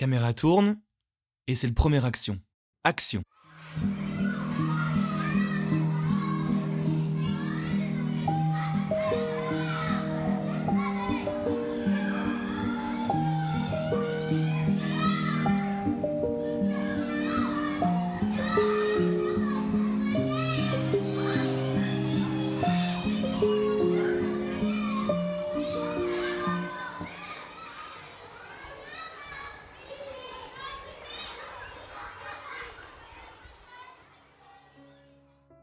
Caméra tourne, et c'est le premier action. Action.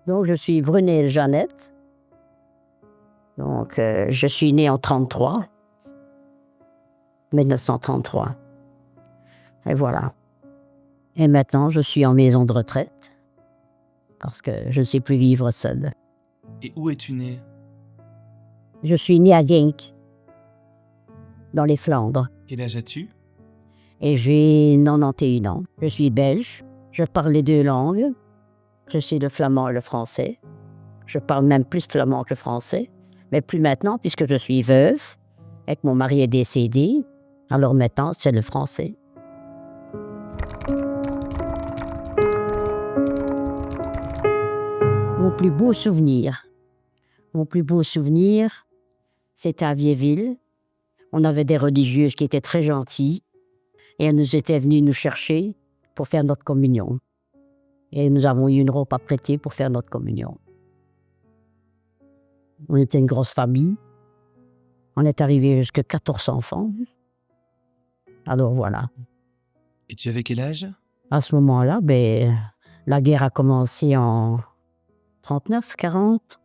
Donc, je suis Brunel Jeannette. Donc, je suis née en 1933. 1933. Et voilà. Et maintenant, je suis en maison de retraite. Parce que je ne sais plus vivre seule. Et où es-tu née? Je suis née à Genk, dans les Flandres. Quel âge as-tu? Et j'ai 91 ans. Je suis belge. Je parle les deux langues. Je sais le flamand et le français. Je parle même plus flamand que français. Mais plus maintenant, puisque je suis veuve et que mon mari est décédé. Alors maintenant, c'est le français. Mon plus beau souvenir, c'était à Viéville. On avait des religieuses qui étaient très gentilles et elles nous étaient venues nous chercher pour faire notre communion. Et nous avons eu une robe à prêter pour faire notre communion. On était une grosse famille. On est arrivé jusqu'à 14 enfants. Alors voilà. Et tu avais quel âge? À ce moment-là, la guerre a commencé en 39, 40.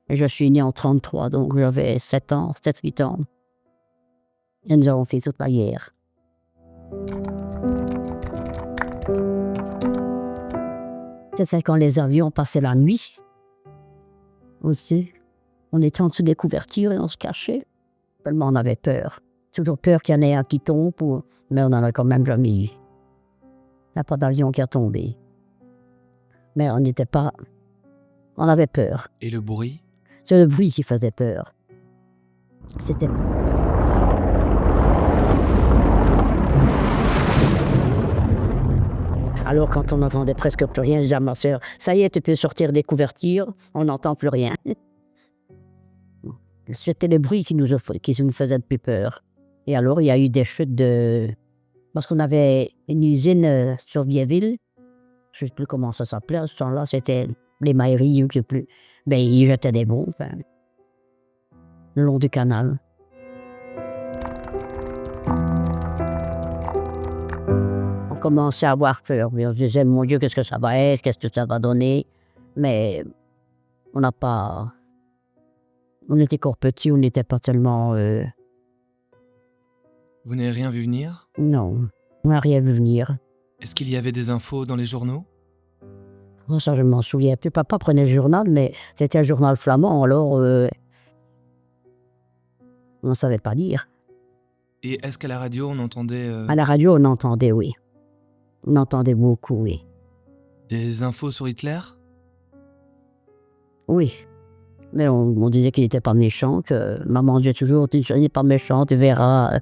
Et je suis née en 33, donc j'avais 7 ans, 7-8 ans. Et nous avons fait toute la guerre. C'était quand les avions passaient la nuit. Aussi. On était en dessous des couvertures et on se cachait. Tellement on avait peur. Toujours peur qu'il y en ait un qui tombe, mais on n'en a quand même jamais eu. Il n'y a pas d'avion qui a tombé. Mais on n'était pas... On avait peur. Et le bruit? C'est le bruit qui faisait peur. C'était... Alors quand on n'entendait presque plus rien, je disais à ma soeur, ça y est, tu peux sortir des couvertures, on n'entend plus rien. C'était le bruit qui nous faisait le plus peur. Et alors il y a eu des chutes de... Parce qu'on avait une usine sur Viéville, je ne sais plus comment ça s'appelait, à ce temps-là, c'était les mailleries, je ne sais plus. Mais ils jetaient des bombes, le long du canal. On commençait à avoir peur. On se disait, mon Dieu, qu'est-ce que ça va être, qu'est-ce que ça va donner. Mais on n'a pas... On était encore petits, on n'était pas tellement... Vous n'avez rien vu venir? Non, on n'a rien vu venir. Est-ce qu'il y avait des infos dans les journaux? Oh, ça, je m'en souviens plus. Papa prenait le journal, mais c'était un journal flamand, alors on ne savait pas lire. Et est-ce qu'à la radio, on entendait À la radio, on entendait, oui. On entendait beaucoup, oui. des infos sur Hitler? Oui. Mais on disait qu'il n'était pas méchant, que maman disait toujours, il n'est pas méchant, tu verras.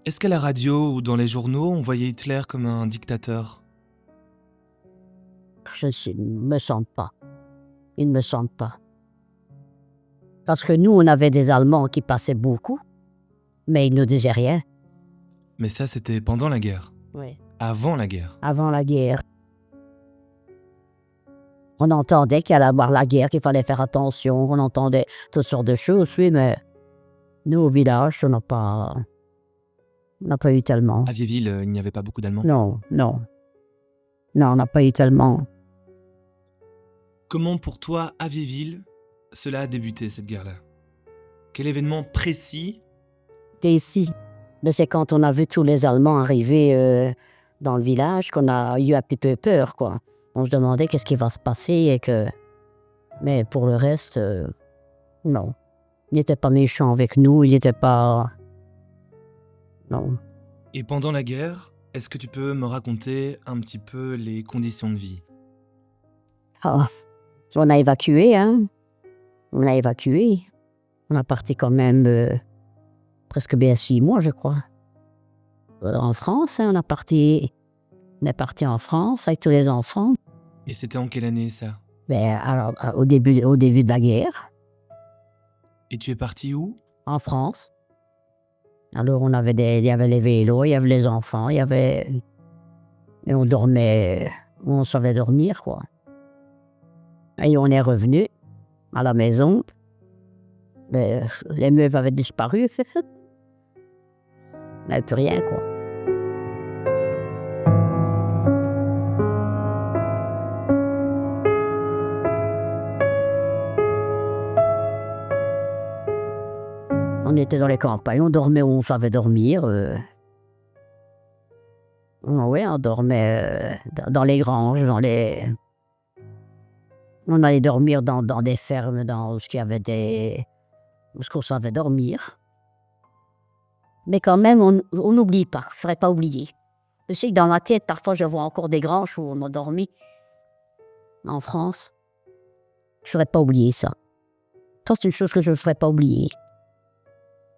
Est-ce qu'à la radio ou dans les journaux, on voyait Hitler comme un dictateur? Je ne me sens pas. Ils ne me sentent pas. Parce que nous, on avait des Allemands qui passaient beaucoup, mais ils ne disaient rien. Mais ça, c'était pendant la guerre. Oui. Avant la guerre. Avant la guerre. On entendait qu'il allait y avoir la guerre, qu'il fallait faire attention, on entendait toutes sortes de choses, oui, mais nous, au village, on n'a pas eu tellement. À Viéville, il n'y avait pas beaucoup d'Allemands. Non. Non, on n'a pas eu tellement. Comment pour toi, à Viéville, cela a débuté, cette guerre-là? Quel événement précis? Et ici, c'est quand on a vu tous les Allemands arriver dans le village qu'on a eu un petit peu peur, quoi. On se demandait qu'est-ce qui va se passer et que... Mais pour le reste, non. Il n'était pas méchant avec nous, il n'était pas... Non. Et pendant la guerre, est-ce que tu peux me raconter un petit peu les conditions de vie? Ah, on a évacué, hein. On a évacué. On a parti quand même presque bien 6 mois, je crois. En France, hein, on est parti en France avec tous les enfants. Et c'était en quelle année ça? Ben, alors, au début de la guerre, Et tu es parti où? en France. Alors, il y avait les vélos, il y avait les enfants, et on dormait où on savait dormir, quoi. Et on est revenu à la maison. Ben, les meubles avaient disparu. Il n'y avait plus rien, quoi. On était dans les campagnes, on dormait où on savait dormir. Oui, on dormait dans les granges, on allait dormir dans des fermes, où il y avait où qu'on savait dormir. Mais quand même, on n'oublie pas, il ne faudrait pas oublier. Je sais que dans ma tête, parfois, je vois encore des granges où on a dormi en France. Je ne ferais pas oublier ça. Ça, c'est une chose que je ne ferais pas oublier.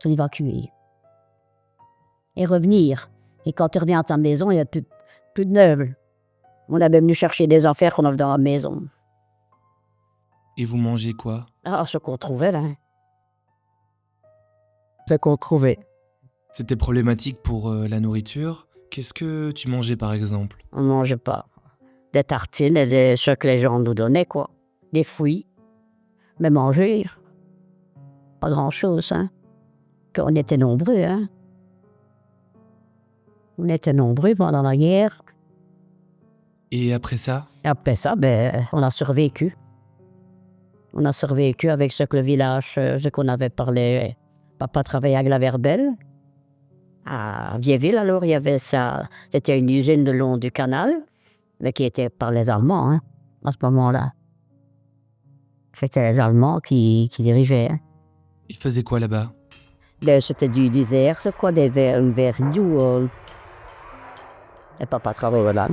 C'est l'évacuer. Et revenir. Et quand tu reviens à ta maison, il n'y a plus de meubles. On avait venu chercher des affaires qu'on avait dans la maison. Et vous mangez quoi? Ah, ce qu'on trouvait, là. Ce qu'on trouvait. C'était problématique pour la nourriture. Qu'est-ce que tu mangeais par exemple? On ne mangeait pas. Des tartines et ce que les gens nous donnaient, quoi. Des fruits. Mais manger, pas grand-chose, hein. On était nombreux, hein. On était nombreux pendant la guerre. Et après ça? Et après ça, ben, on a survécu. On a survécu avec ce que le village, ce qu'on avait parlé. Papa travaillait à Glaverbel, à Viéville. Alors, il y avait ça. C'était une usine le long du canal, mais qui était par les Allemands, hein, à ce moment-là. C'était les Allemands qui dirigeaient. Hein. Il faisait quoi là-bas? Ben, c'était du verre, c'est quoi, du verre doux. Et papa travaillait là.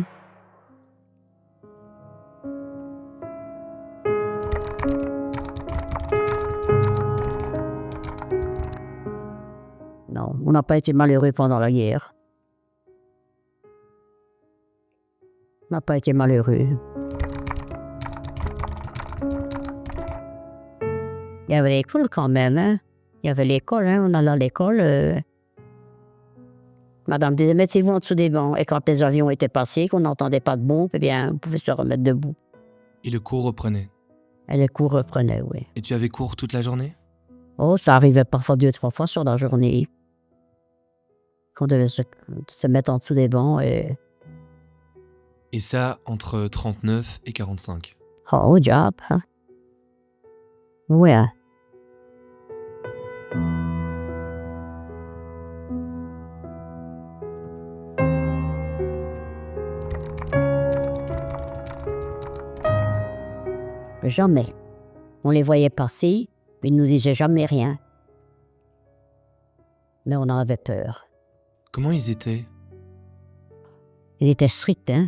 Non, on n'a pas été malheureux pendant la guerre. On n'a pas été malheureux. Il y avait l'école quand même, hein. Il y avait l'école, hein. On allait à l'école. Madame disait, mettez-vous en dessous des bancs. Et quand les avions étaient passés, qu'on n'entendait pas de bombes, eh bien, on pouvait se remettre debout. Et le cours reprenait? Et les cours reprenaient, oui. Et tu avais cours toute la journée? Oh, ça arrivait parfois 2-3 fois sur la journée. Qu'on devait se mettre en dessous des bancs et... Et ça, entre 39 et 45. Oh, diable, hein. Ouais. Jamais. On les voyait passer, mais ils ne nous disaient jamais rien. Mais on en avait peur. Comment ils étaient? Ils étaient stricts, hein.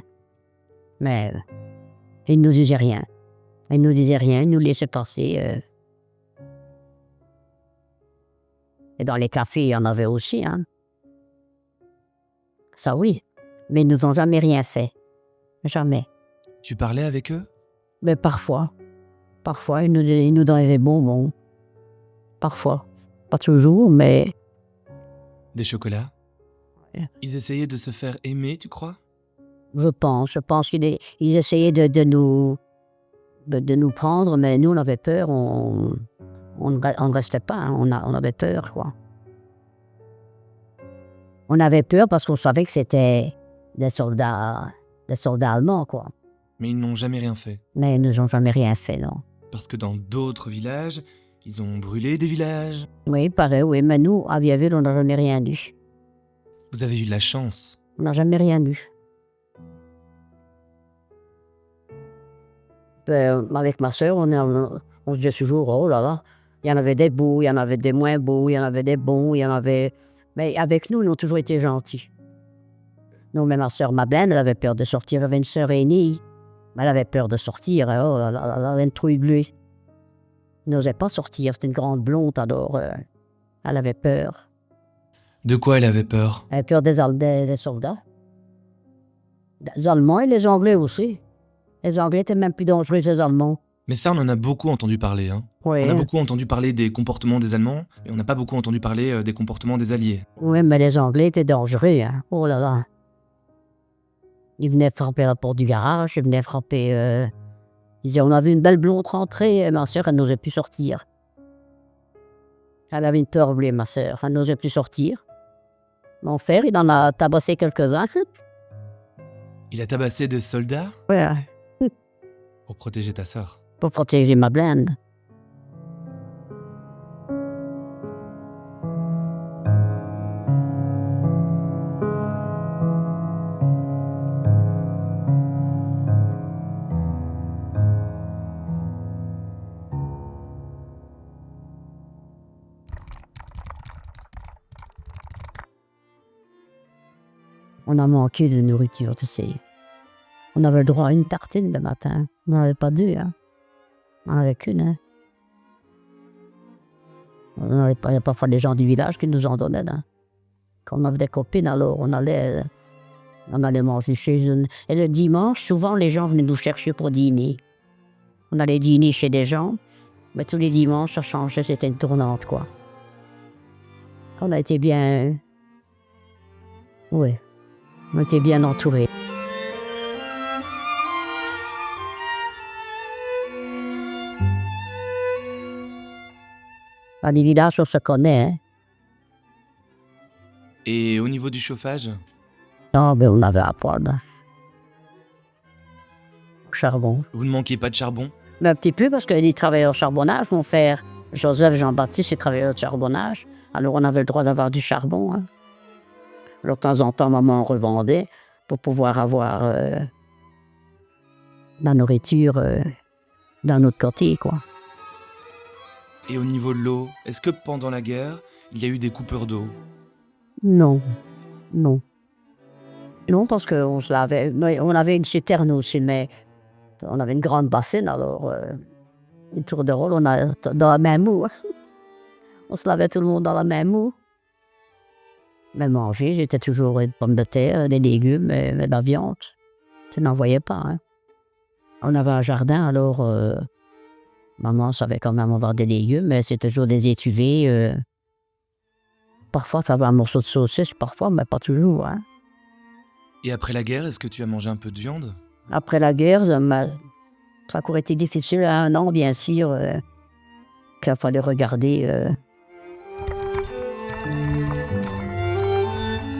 Mais ils ne nous disaient rien. Ils ne nous disaient rien, ils nous laissaient passer. Et dans les cafés, il y en avait aussi, hein. Ça oui. Mais ils nous ont jamais rien fait. Jamais. Tu parlais avec eux? Mais parfois. Parfois, ils nous donnaient des bonbons. Parfois. Pas toujours, mais... Des chocolats? Ouais. Ils essayaient de se faire aimer, tu crois? Je pense qu'ils essayaient de nous prendre, mais nous, on avait peur, on ne restait pas, hein, on avait peur, quoi. On avait peur parce qu'on savait que c'était des soldats allemands, quoi. Mais ils n'ont jamais rien fait. Mais ils nous ont jamais rien fait, non. Parce que dans d'autres villages, ils ont brûlé des villages. Oui, pareil, oui, mais nous, à Viéville, on n'a jamais rien eu. Vous avez eu de la chance. On n'a jamais rien eu. Avec ma soeur, on se disait toujours, oh là là, il y en avait des beaux, il y en avait des moins beaux, il y en avait des bons, il y en avait... Mais avec nous, ils ont toujours été gentils. Non, mais ma soeur Madeleine, elle avait peur de sortir. Elle avait une soeur aînée. Elle avait peur de sortir. Oh là là, elle avait une trouille bleue. Elle n'osait pas sortir. C'était une grande blonde, alors elle avait peur. De quoi elle avait peur? Elle avait peur des soldats. Les Allemands et les Anglais aussi. Les Anglais étaient même plus dangereux que les Allemands. Mais ça, on en a beaucoup entendu parler, hein. Oui, On a beaucoup entendu parler des comportements des Allemands, mais on n'a pas beaucoup entendu parler des comportements des Alliés. oui, mais les Anglais étaient dangereux. Hein. Oh là là. Ils venaient frapper à la porte du garage, ils venaient frapper... Ils disaient, on a vu une belle blonde rentrer, et ma soeur, elle n'osait plus sortir. Elle avait une peur bleue, ma soeur, elle n'osait plus sortir. Mon frère, il en a tabassé quelques-uns. Il a tabassé des soldats Ouais, pour protéger ta sœur. pour protéger ma blinde. On a manqué de nourriture, tu sais. On avait le droit à une tartine le matin. On n'en avait pas deux, hein. On n'en avait qu'une, hein. On n'avait pas, il y a parfois des gens du village qui nous en donnaient, hein. Quand on avait des copines, alors on allait manger chez eux. Et le dimanche, souvent, les gens venaient nous chercher pour dîner. On allait dîner chez des gens, mais tous les dimanches, ça changeait, c'était une tournante, quoi. On a été bien... Oui, on était bien entourés. Dans les villages, on se connaît, hein. Et au niveau du chauffage? Non, mais on avait à prendre. Charbon. Vous ne manquiez pas de charbon? Mais un petit peu parce qu'il travaillait au charbonnage, mon frère. Joseph Jean-Baptiste, il travaillait au charbonnage. Alors on avait le droit d'avoir du charbon, hein. Alors de temps en temps, maman revendait pour pouvoir avoir la nourriture d'un autre côté, quoi. Et au niveau de l'eau, est-ce que pendant la guerre, il y a eu des coupures d'eau? Non, non. Non, parce qu'on se lavait. On avait une citerne aussi, mais on avait une grande bassine, alors une tour de rôle, on a dans la même eau. On se lavait tout le monde dans la même eau. Mais manger, j'étais toujours des pommes de terre, des légumes, mais de la viande. Tu n'en voyais pas, hein. On avait un jardin, alors maman savait quand même avoir des légumes, mais c'était toujours des étuvées. Parfois, ça avait un morceau de saucisse, parfois, mais pas toujours, hein. Et après la guerre, est-ce que tu as mangé un peu de viande? Après la guerre, ça a encore été difficile, 1 an, bien sûr, qu'il fallait regarder.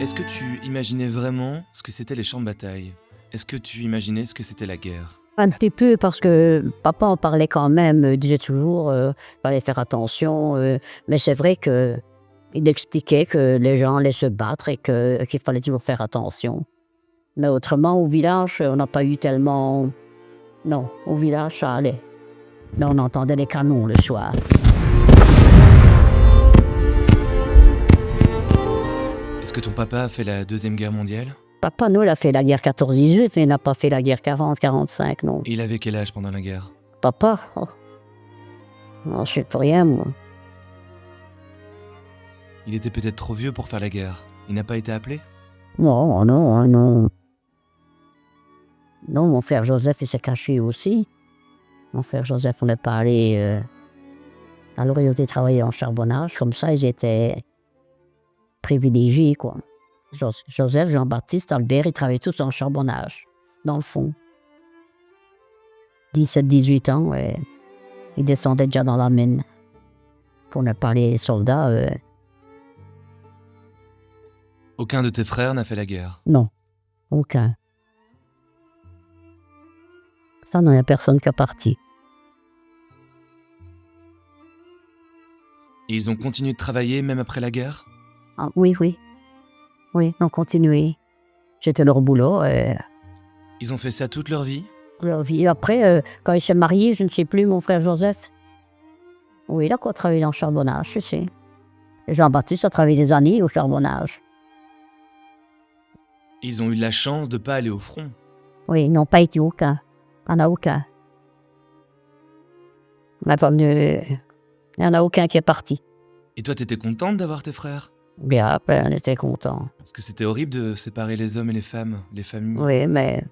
Est-ce que tu imaginais vraiment ce que c'était les champs de bataille? Est-ce que tu imaginais ce que c'était la guerre? Un petit peu, parce que papa en parlait quand même, il disait toujours il fallait faire attention, mais c'est vrai qu'il expliquait que les gens allaient se battre et qu'il fallait toujours faire attention. Mais autrement, au village, on n'a pas eu tellement... Non, au village, ça allait. Mais on entendait les canons le soir. Est-ce que ton papa a fait la Deuxième Guerre mondiale? Papa, nous, il a fait la guerre 14-18, mais il n'a pas fait la guerre 40-45, non. Et il avait quel âge pendant la guerre? Papa, oh. Non, je sais pas rien, moi. Il était peut-être trop vieux pour faire la guerre. Il n'a pas été appelé? Non, non, non. Non, mon frère Joseph, il s'est caché aussi. Mon frère Joseph, on n'est pas allé... Alors, ils étaient travaillés en charbonnage, comme ça, ils étaient privilégiés, quoi. Joseph, Jean-Baptiste, Albert, ils travaillaient tous en charbonnage, dans le fond. 17-18 ans, ils descendaient déjà dans la mine. Pour ne pas les soldats, Aucun de tes frères n'a fait la guerre? non, aucun. Ça, non, il n'y a personne qui est parti. Et ils ont continué de travailler même après la guerre? Ah, oui, oui. Oui, on continuait. C'était leur boulot, Ils ont fait ça toute leur vie? leur vie. Après, quand il s'est marié, je ne sais plus, mon frère Joseph. Oui, il a quoi travaillé dans le charbonnage, je sais. Jean-Baptiste a travaillé des années au charbonnage. Ils ont eu la chance de pas aller au front. Oui, ils n'ont pas été aucun. Il n'y en a aucun. Il n'y en a aucun qui est parti. Et toi, t'étais contente d'avoir tes frères? Bien après, on était contents. Parce que c'était horrible de séparer les hommes et les femmes, les familles. Oui, mais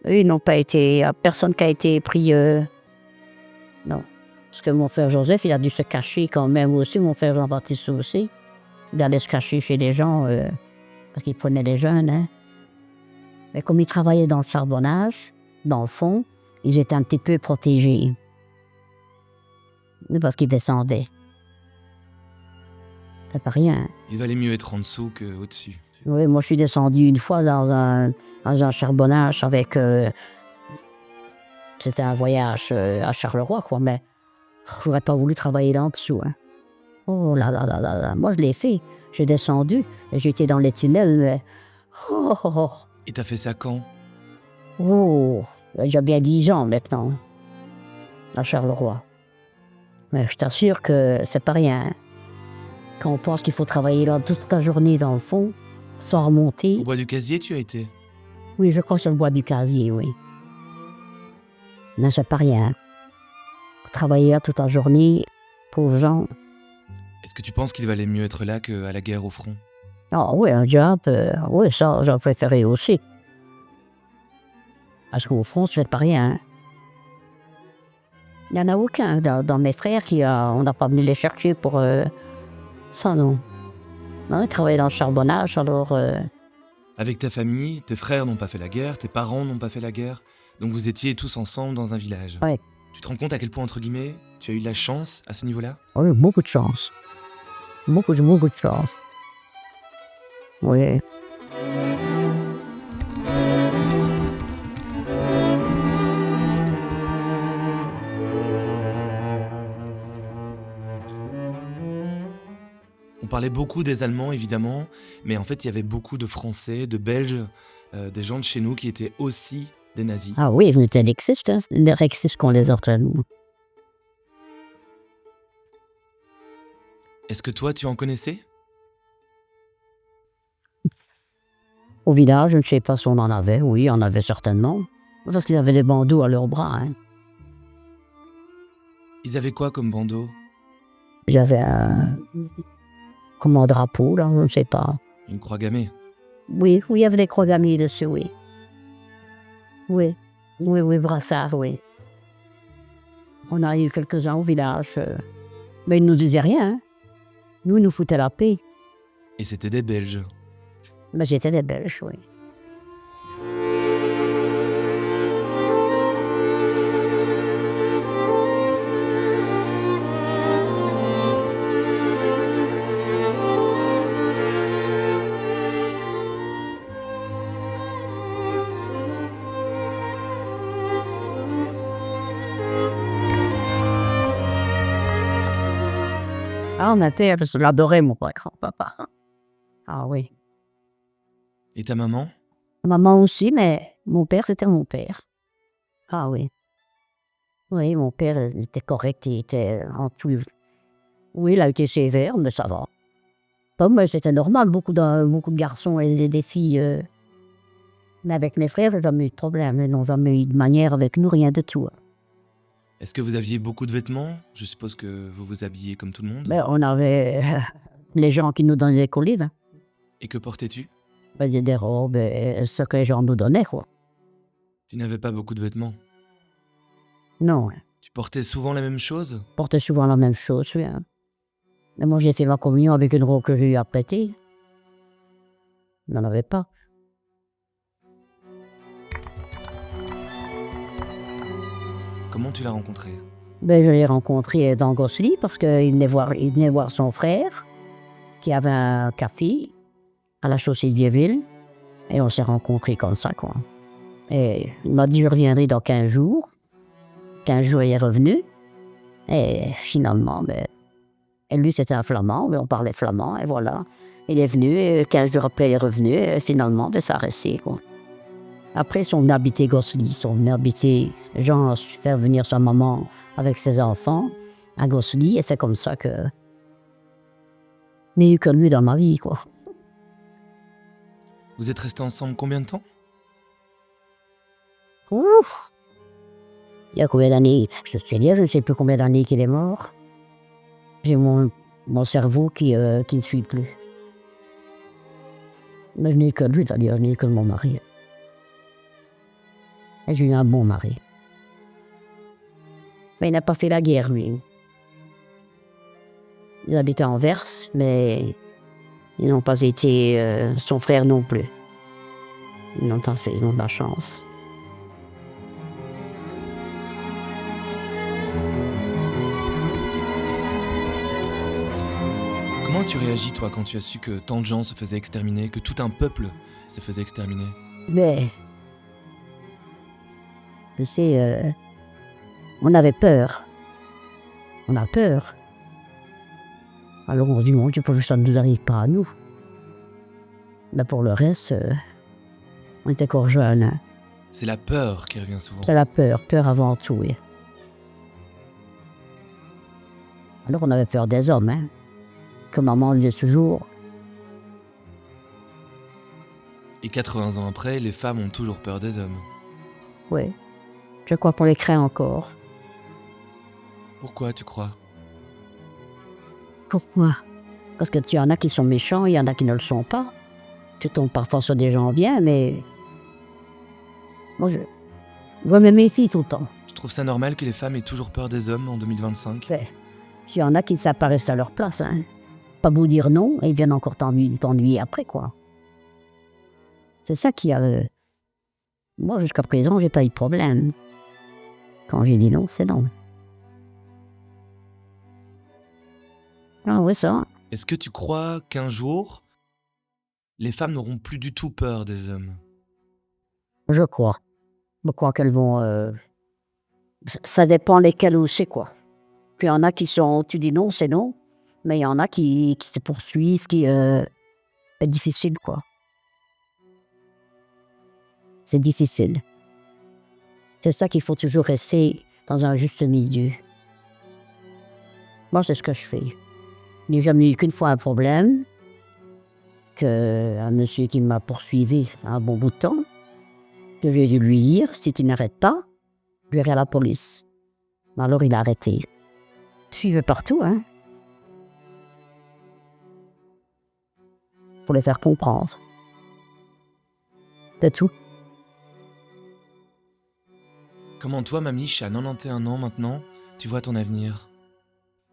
eux, ils n'ont pas été... personne qui a été pris... non. Parce que mon frère Joseph, il a dû se cacher quand même aussi, mon frère Jean-Baptiste aussi. Il allait se cacher chez les gens, parce qu'il prenait les jeunes, hein. Mais comme ils travaillaient dans le charbonnage, dans le fond, ils étaient un petit peu protégés. Parce qu'ils descendaient. C'est pas rien. Il valait mieux être en dessous qu'au-dessus. Oui, moi je suis descendu une fois dans un charbonnage avec... c'était un voyage à Charleroi, quoi, mais j'aurais pas voulu travailler là en dessous, hein. Oh là là là là là, moi je l'ai fait. J'ai descendu, j'étais dans les tunnels, mais... Oh, oh, oh. Et t'as fait ça quand? Oh, j'ai bien 10 ans maintenant, à Charleroi. Mais je t'assure que c'est pas rien, hein. Quand on pense qu'il faut travailler là toute la journée dans le fond, sans remonter... Au bois du Casier, tu as été? Oui, je crois sur le bois du Casier, oui. Mais c'est pas rien. Travailler là toute la journée, pauvres gens. Est-ce que tu penses qu'il valait mieux être là qu'à la guerre au front? Ah oui, un job, oui, ça, j'en préférais aussi. Parce qu'au fond, c'est pas rien, hein. Il n'y en a aucun dans mes frères on n'a pas venu les chercher pour ça, non. Non, ils travaillaient dans le charbonnage, alors... Avec ta famille, tes frères n'ont pas fait la guerre, tes parents n'ont pas fait la guerre, donc vous étiez tous ensemble dans un village. Ouais. Tu te rends compte à quel point, entre guillemets, tu as eu de la chance à ce niveau-là? Oui, beaucoup de chance. Beaucoup de chance. Oui. On parlait beaucoup des Allemands, évidemment, mais en fait, il y avait beaucoup de Français, de Belges, des gens de chez nous qui étaient aussi des nazis. Ah oui, ils étaient lexistes, hein. Les rexistes qu'on les appelle, nous. Est-ce que toi, tu en connaissais? Au village, je ne sais pas si on en avait. Oui, il y en avait certainement. Parce qu'ils avaient des bandeaux à leurs bras, hein. Ils avaient quoi comme bandeau? J'avais un... comme un drapeau, là, je ne sais pas. Une croix gammée. Oui, il y avait des croix gammées dessus, oui. Oui, brassard, oui. On a eu quelques-uns au village. Mais ils ne nous disaient rien, hein. Nous, ils nous foutaient la paix. Et c'était des Belges. Mais j'étais des Belges, oui. Ah, on était, parce que je l'adorais, mon grand-papa. Ah oui. Et ta maman? Maman aussi, mais mon père, c'était mon père. Ah oui. Oui, mon père, il était correct, il était en tout. Oui, il a été sévère, mais ça va. Pas moi, c'était normal, beaucoup de garçons et des filles. Mais avec mes frères, j'ai jamais eu de problème. Ils n'ont jamais eu de manière avec nous, rien de tout. Est-ce que vous aviez beaucoup de vêtements? Je suppose que vous vous habillez comme tout le monde. Mais on avait les gens qui nous donnaient des colis, hein. Et que portais-tu? Ben, des robes, ce que les gens nous donnaient, quoi. Tu n'avais pas beaucoup de vêtements. Non, hein. Tu portais souvent la même chose? Je portais souvent la même chose, oui, hein. Mais moi, j'ai fait ma communion avec une robe que j'ai eu à prêter. Je n'en avais pas. Comment tu l'as rencontré? Ben, je l'ai rencontré dans Gossely parce qu'il venait voir son frère qui avait un café à la chaussée de Vieux-Ville. Et on s'est rencontrés comme ça, quoi. Et il m'a dit, je reviendrai dans 15 jours. 15 jours, il est revenu. Et finalement, ben, et lui, c'était un flamand, mais on parlait flamand, et voilà. Il est venu, et 15 jours après, il est revenu, et finalement, ben, ça a resté, quoi. Après, ils sont venus habiter Gossely, ils sont venus habiter, genre, faire venir sa maman avec ses enfants à Gossely, et c'est comme ça que... Il n'y a eu que lui dans ma vie, quoi. Vous êtes restés ensemble combien de temps? Ouf! Il y a combien d'années? Je sais dire, je ne sais plus combien d'années qu'il est mort. J'ai mon cerveau qui ne suit plus. Mais je n'ai que lui, c'est-à-dire je n'ai que mon mari. Et j'ai eu un bon mari. Mais il n'a pas fait la guerre, lui. Ils habitaient en Anvers, mais ils n'ont pas été son frère non plus. Ils n'ont pas fait, ils ont de la chance. Comment tu réagis, toi, quand tu as su que tant de gens se faisaient exterminer, que tout un peuple se faisait exterminer? Mais, tu sais, on avait peur. On a peur. Alors on se dit, mon Dieu, pourvu que ça ne nous arrive pas à nous. Mais pour le reste, on était encore jeunes. Hein. C'est la peur qui revient souvent. C'est la peur avant tout. Oui. Alors on avait peur des hommes, hein. Comme maman disait toujours. Et 80 ans après, les femmes ont toujours peur des hommes. Oui. Je crois qu'on les craint encore. Pourquoi, tu crois? Pourquoi? Parce que tu y en a qui sont méchants, il y en a qui ne le sont pas. Tu tombes parfois sur des gens bien, mais... Moi, je me méfie tout le temps. Tu trouves ça normal que les femmes aient toujours peur des hommes en 2025? Ouais. Il y en a qui s'apparaissent à leur place, hein. Pas beau dire non, et ils viennent encore t'ennuyer après, quoi. C'est ça qui a... Moi, jusqu'à présent, j'ai pas eu de problème. Quand j'ai dit non, c'est non. Ah oui, ça. Est-ce que tu crois qu'un jour, les femmes n'auront plus du tout peur des hommes? Je crois. Je crois qu'elles vont... Ça dépend lesquelles ou c'est quoi. Puis il y en a qui sont... Tu dis non, c'est non. Mais il y en a qui se poursuivent, qui... C'est difficile, quoi. C'est difficile. C'est ça qu'il faut toujours rester dans un juste milieu. Moi, c'est ce que je fais. Je n'ai jamais eu qu'une fois un problème, qu'un monsieur qui m'a poursuivi un bon bout de temps, que j'ai dû lui dire, si tu n'arrêtes pas, je verrai à la police. Alors il a arrêté. Suivez partout, hein. Faut les faire comprendre. C'est tout. Comment toi, Mamiche, à 91 ans maintenant, tu vois ton avenir?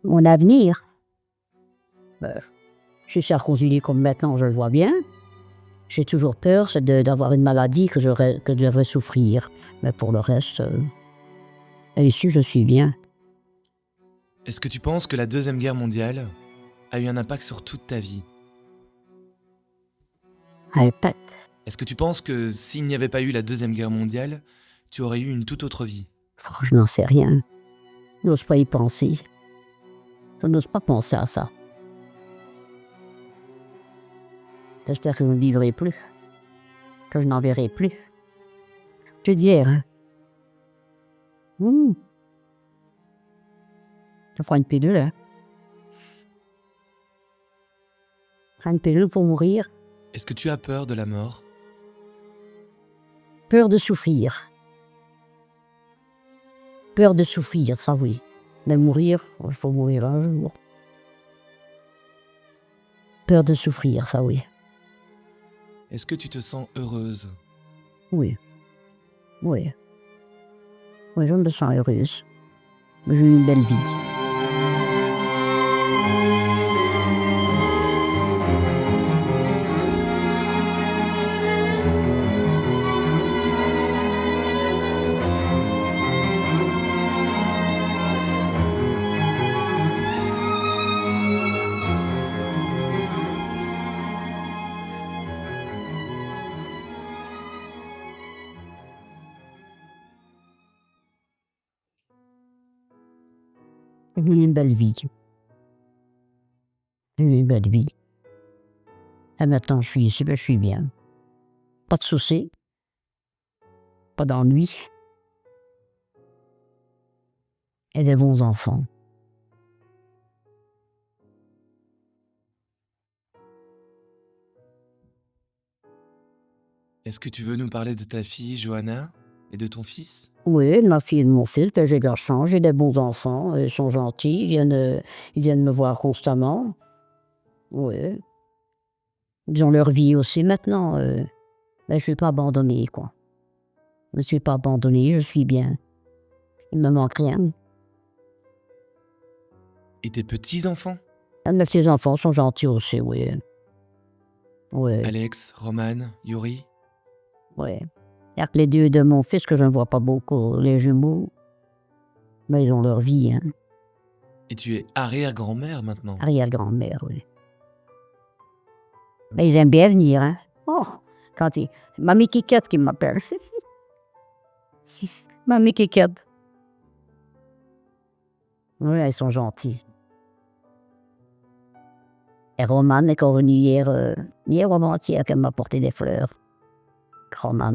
Mon avenir, je suis circoncisé comme maintenant, je le vois bien. J'ai toujours peur d'avoir une maladie que je devrais souffrir. Mais pour le reste, ici, je suis bien. Est-ce que tu penses que la Deuxième Guerre mondiale a eu un impact sur toute ta vie? Répète. Est-ce que tu penses que s'il n'y avait pas eu la Deuxième Guerre mondiale, tu aurais eu une toute autre vie? Je n'en sais rien. Je n'ose pas y penser. Je n'ose pas penser à ça. J'espère que je ne vivrai plus. Que je n'en verrai plus. Je dis, hein. Je prends une pilule, hein. Je prends une pilule pour mourir. Est-ce que tu as peur de la mort? Peur de souffrir. Peur de souffrir, ça oui. Mais mourir, il faut mourir un jour. Peur de souffrir, ça oui. Est-ce que tu te sens heureuse? Oui. Oui. Oui, je me sens heureuse. J'ai eu une belle vie. J'ai eu une belle vie. J'ai eu une belle vie. Et maintenant, je suis ici, je suis bien. Pas de soucis. Pas d'ennui. Et des bons enfants. Est-ce que tu veux nous parler de ta fille, Johanna, et de ton fils? Oui, de ma fille et de mon fils, j'ai de la chance, j'ai des bons enfants, ils sont gentils, ils viennent me voir constamment. Oui. Ils ont leur vie aussi maintenant. Ben, je ne suis pas abandonnée, quoi. Je ne suis pas abandonnée, je suis bien. Il ne me manque rien. Et tes petits-enfants? Mes petits-enfants sont gentils aussi, oui. Oui, Alex, Roman, Yuri? oui. Il n'y a que les deux de mon fils que je ne vois pas beaucoup, les jumeaux. Mais ils ont leur vie, hein. Et tu es arrière-grand-mère maintenant? Arrière-grand-mère, oui. Mais ils aiment bien venir, hein. Oh, quand ils... Mamie Kikette qui m'appelle. Mamie Kikette. Oui, ils sont gentils. Et Roman est revenu hier ou avant-hier qu'elle m'a apporté des fleurs. Roman.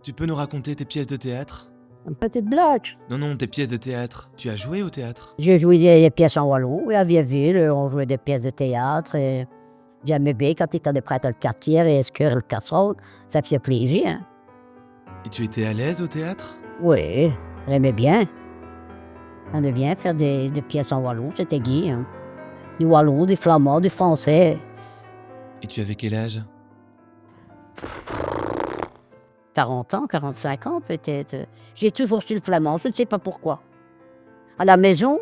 Tu peux nous raconter tes pièces de théâtre? Une petite blague. Non, tes pièces de théâtre. Tu as joué au théâtre? J'ai joué des pièces en wallon, oui, à Vieilleville, on jouait des pièces de théâtre. Et j'aimais bien quand il était prêt le quartier et ce que le casserole, ça faisait plaisir. Hein. Et tu étais à l'aise au théâtre? Oui, j'aimais bien. J'aimais bien faire des pièces en wallon, c'était gai. Hein. Du wallon, du flamand, du français. Et tu avais quel âge? 40 ans, 45 ans peut-être. J'ai toujours su le flamand, je ne sais pas pourquoi. À la maison,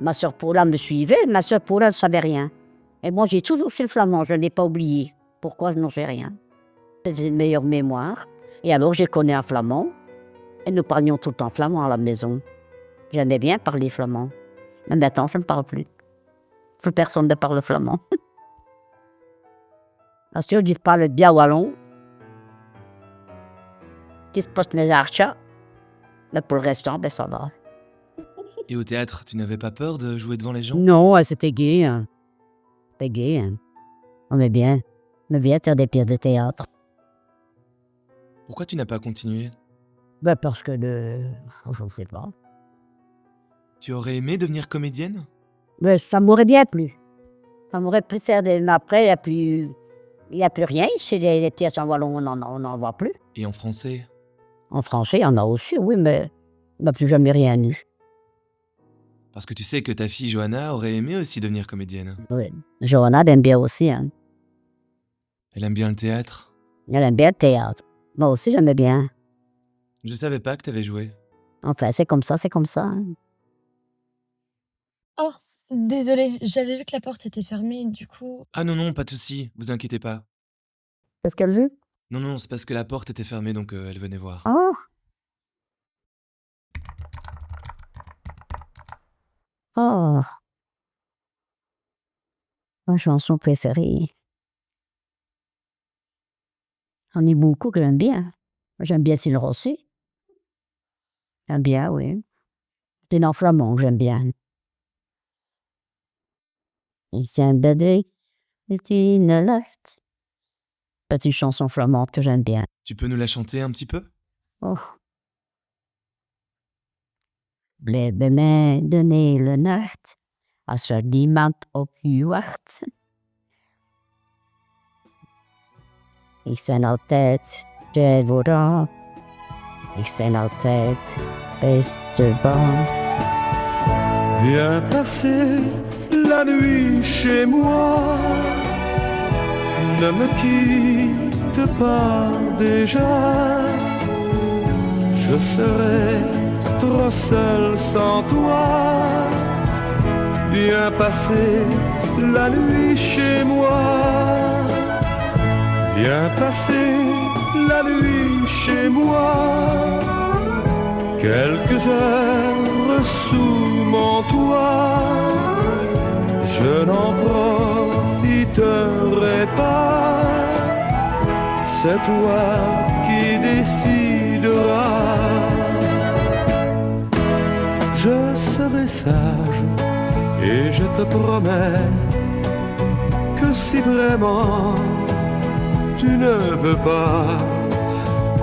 ma sœur Paula me suivait, ma sœur Paula ne savait rien. Et moi, j'ai toujours su le flamand, je ne l'ai pas oublié. Pourquoi, je n'en sais rien. J'ai une meilleure mémoire. Et alors, j'ai connu un flamand. Et nous parlions tout le temps flamand à la maison. J'aimais bien parler flamand. Mais maintenant, je ne parle plus. Plus personne ne parle flamand. Parce que je parle bien wallon. Qui se passe les archats. Mais pour le restant, ben ça va. Et au théâtre, tu n'avais pas peur de jouer devant les gens? Non, c'était gai. Hein. C'était gai. Hein. On est bien. On est bien faire des pièces de théâtre. Pourquoi tu n'as pas continué? Ben parce que je ne sais pas. Tu aurais aimé devenir comédienne? Ben, ça m'aurait bien plu. Ça m'aurait plu faire des... Mais après, il n'y a plus rien. C'est des pièces en wallon, on n'en voit plus. Et en français? En français, il y en a aussi, oui, mais on n'a plus jamais rien eu. Parce que tu sais que ta fille Johanna aurait aimé aussi devenir comédienne. Oui. Johanna aime bien aussi. Hein. Elle aime bien le théâtre. Elle aime bien le théâtre. Moi aussi, j'aimais bien. Je savais pas que t'avais joué. Enfin, c'est comme ça, c'est comme ça. Hein. Oh, désolée, j'avais vu que la porte était fermée, du coup... Ah non, pas de souci, vous inquiétez pas. Qu'est-ce qu'elle veut? Non, c'est parce que la porte était fermée, donc elle venait voir. Oh! Oh! Ma chanson préférée. J'en ai beaucoup que j'aime bien. J'aime bien Cine Rossi. J'aime bien, oui. C'est en flamand que j'aime bien. Il s'est un bébé, c'est une lutte. Petite chanson flamande que j'aime bien. Tu peux nous la chanter un petit peu? Oh. Blijven mij de hele nacht, als er niemand op u wacht. Ik ben altijd de voorraad, ik ben altijd beste bang. Viens passer la nuit chez moi, ne me quitte pas déjà, je serai trop seul sans toi. Viens passer la nuit chez moi, viens passer la nuit chez moi, quelques heures sous mon toit, je n'en profiterai pas, c'est toi qui décideras. Je serai sage et je te promets que si vraiment tu ne veux pas,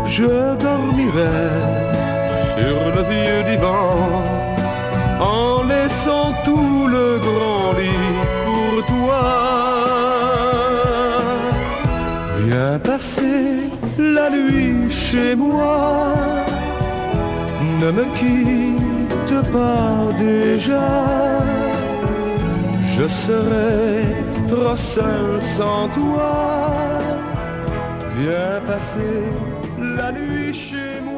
je dormirai sur le vieux divan en laissant tout le grand lit pour toi. Viens passer la nuit chez moi, ne me quitte pas déjà, Je serai trop seul sans toi. Viens passer la nuit chez moi.